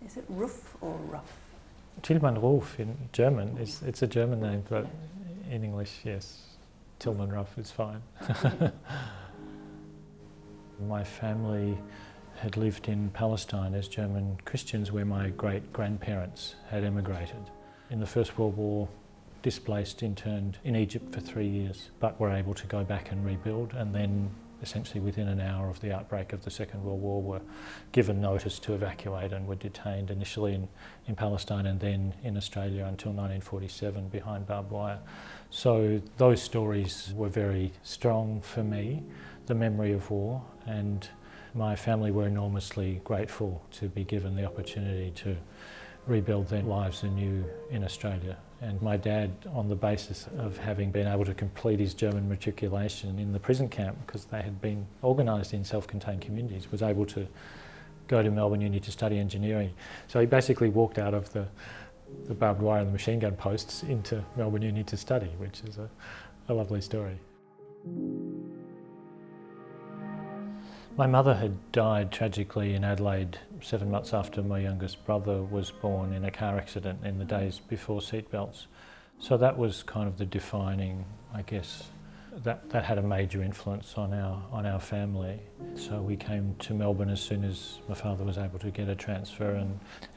Is it Ruff or Ruff? Tilman Ruff in German, it's a German name, but in English, yes, Tilman Ruff is fine. My family had lived in Palestine as German Christians, where my great-grandparents had emigrated. In the First World War, displaced, interned in Egypt for 3 years, but were able to go back and rebuild, and then essentially within an hour of the outbreak of the Second World War were given notice to evacuate and were detained initially in Palestine and then in Australia until 1947 behind barbed wire. So those stories were very strong for me, the memory of war, and my family were enormously grateful to be given the opportunity to rebuild their lives anew in Australia. And my dad, on the basis of having been able to complete his German matriculation in the prison camp, because they had been organised in self-contained communities, was able to go to Melbourne Uni to study engineering. So he basically walked out of the barbed wire and the machine gun posts into Melbourne Uni to study, which is a lovely story. My mother had died tragically in Adelaide 7 months after my youngest brother was born in a car accident in the days before seatbelts. So that was kind of the defining, I guess, that had a major influence on our family. So we came to Melbourne as soon as my father was able to get a transfer,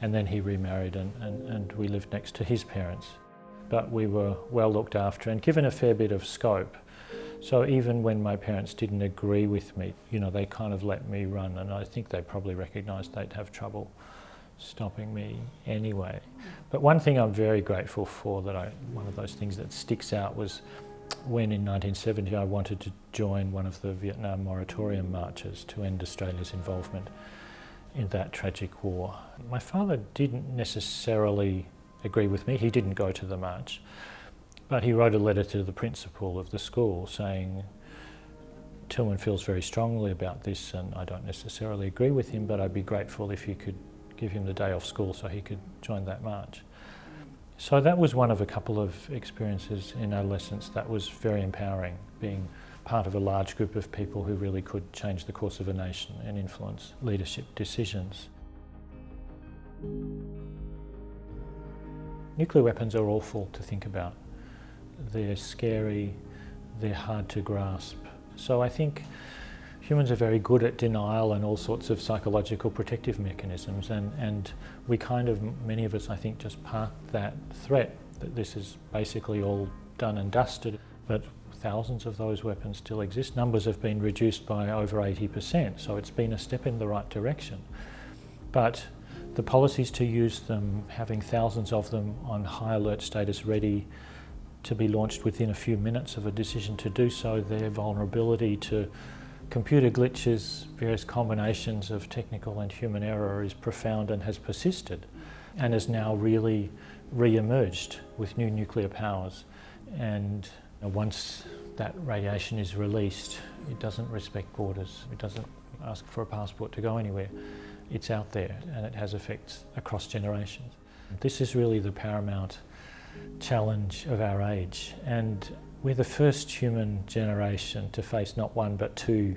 and then he remarried and we lived next to his parents. But we were well looked after and given a fair bit of scope. So even when my parents didn't agree with me, they kind of let me run, and I think they probably recognised they'd have trouble stopping me anyway. But one thing I'm very grateful for, one of those things that sticks out, was when in 1970 I wanted to join one of the Vietnam moratorium marches to end Australia's involvement in that tragic war. My father didn't necessarily agree with me. He didn't go to the march. But he wrote a letter to the principal of the school saying, Tilman feels very strongly about this and I don't necessarily agree with him, but I'd be grateful if you could give him the day off school so he could join that march. So that was one of a couple of experiences in adolescence that was very empowering, being part of a large group of people who really could change the course of a nation and influence leadership decisions. Nuclear weapons are awful to think about. They're scary, they're hard to grasp. So I think humans are very good at denial and all sorts of psychological protective mechanisms, and we many of us, I think, just park that threat that this is basically all done and dusted. But thousands of those weapons still exist. Numbers have been reduced by over 80%, so it's been a step in the right direction. But the policies to use them, having thousands of them on high alert status ready to be launched within a few minutes of a decision to do so, their vulnerability to computer glitches, various combinations of technical and human error is profound and has persisted and has now really re-emerged with new nuclear powers. And once that radiation is released, it doesn't respect borders, it doesn't ask for a passport to go anywhere. It's out there and it has effects across generations. This is really the paramount challenge of our age, and we're the first human generation to face not one but two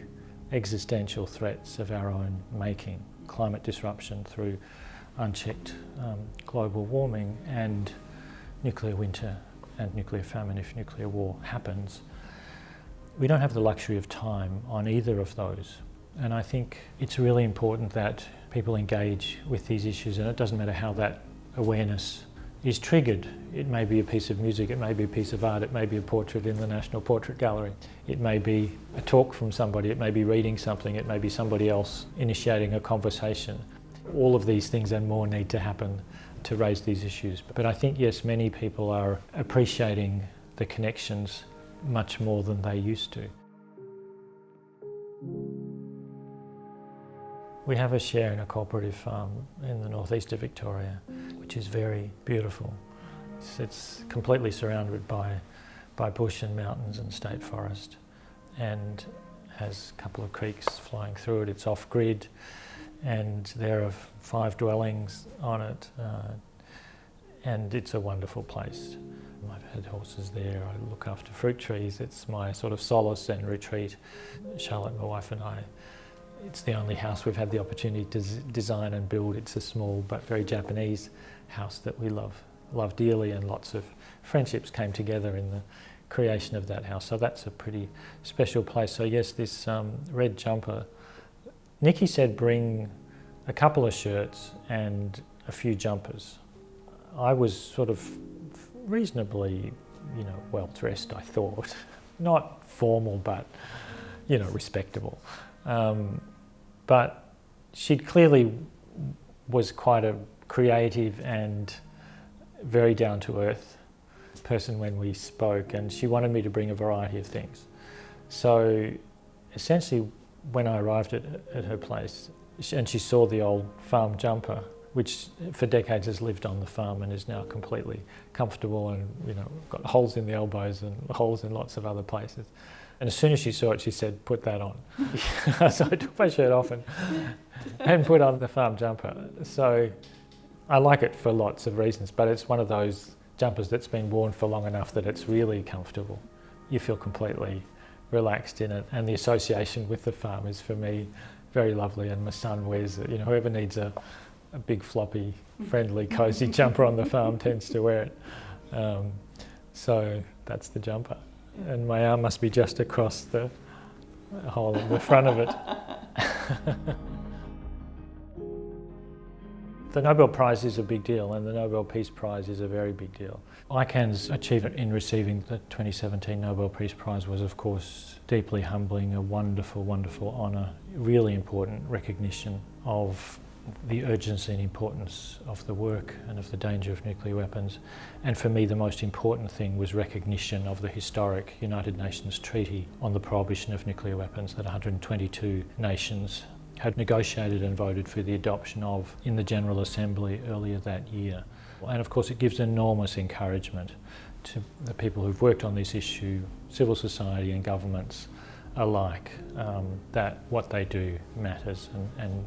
existential threats of our own making: climate disruption through unchecked global warming, and nuclear winter and nuclear famine if nuclear war happens. We don't have the luxury of time on either of those, and I think it's really important that people engage with these issues, and it doesn't matter how that awareness is triggered. It may be a piece of music, it may be a piece of art, it may be a portrait in the National Portrait Gallery, it may be a talk from somebody, it may be reading something, it may be somebody else initiating a conversation. All of these things and more need to happen to raise these issues. But I think, yes, many people are appreciating the connections much more than they used to. We have a share in a cooperative farm in the northeast of Victoria, which is very beautiful. It's completely surrounded by bush and mountains and state forest, and has a couple of creeks flowing through it. It's off-grid, and there are 5 dwellings on it, and it's a wonderful place. I've had horses there, I look after fruit trees. It's my sort of solace and retreat. Charlotte, my wife, and I It's the only house we've had the opportunity to design and build. It's a small but very Japanese house that we love dearly, and lots of friendships came together in the creation of that house. So that's a pretty special place. So yes, this red jumper. Nikki said bring a couple of shirts and a few jumpers. I was sort of reasonably, well dressed, I thought. Not formal, but, respectable. But she clearly was quite a creative and very down-to-earth person when we spoke, and she wanted me to bring a variety of things. So essentially, when I arrived at her place, and she saw the old farm jumper, which for decades has lived on the farm and is now completely comfortable and got holes in the elbows and holes in lots of other places. And as soon as she saw it, she said, "Put that on." So I took my shirt off and put on the farm jumper. So I like it for lots of reasons, but it's one of those jumpers that's been worn for long enough that it's really comfortable. You feel completely relaxed in it, and the association with the farm is, for me, very lovely. And my son wears it. Whoever needs a big, floppy, friendly, cosy jumper on the farm tends to wear it. So that's the jumper. And my arm must be just across the hole in the front of it. The Nobel Prize is a big deal, and the Nobel Peace Prize is a very big deal. ICANN's achievement in receiving the 2017 Nobel Peace Prize was, of course, deeply humbling, a wonderful, wonderful honour, really important recognition of the urgency and importance of the work and of the danger of nuclear weapons. And for me, the most important thing was recognition of the historic United Nations Treaty on the Prohibition of Nuclear Weapons that 122 nations had negotiated and voted for the adoption of in the General Assembly earlier that year. And of course, it gives enormous encouragement to the people who've worked on this issue, civil society and governments alike, that what they do matters, and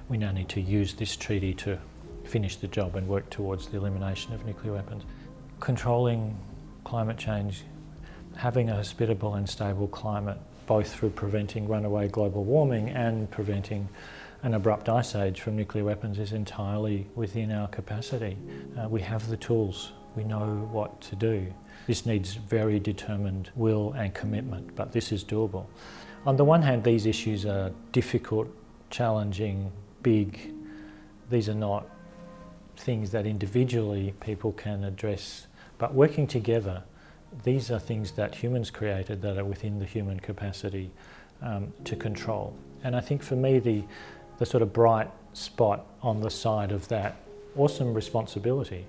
we now need to use this treaty to finish the job and work towards the elimination of nuclear weapons. Controlling climate change, having a hospitable and stable climate, both through preventing runaway global warming and preventing an abrupt ice age from nuclear weapons, is entirely within our capacity. We have the tools, we know what to do. This needs very determined will and commitment, but this is doable. On the one hand, these issues are difficult, challenging, big. These are not things that individually people can address, but working together, these are things that humans created that are within the human capacity to control. And I think for me, the sort of bright spot on the side of that awesome responsibility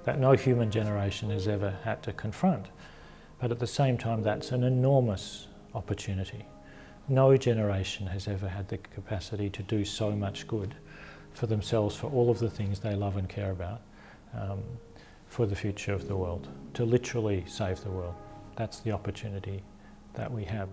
that no human generation has ever had to confront, but at the same time, that's an enormous opportunity. No generation has ever had the capacity to do so much good for themselves, for all of the things they love and care about, for the future of the world, to literally save the world. That's the opportunity that we have.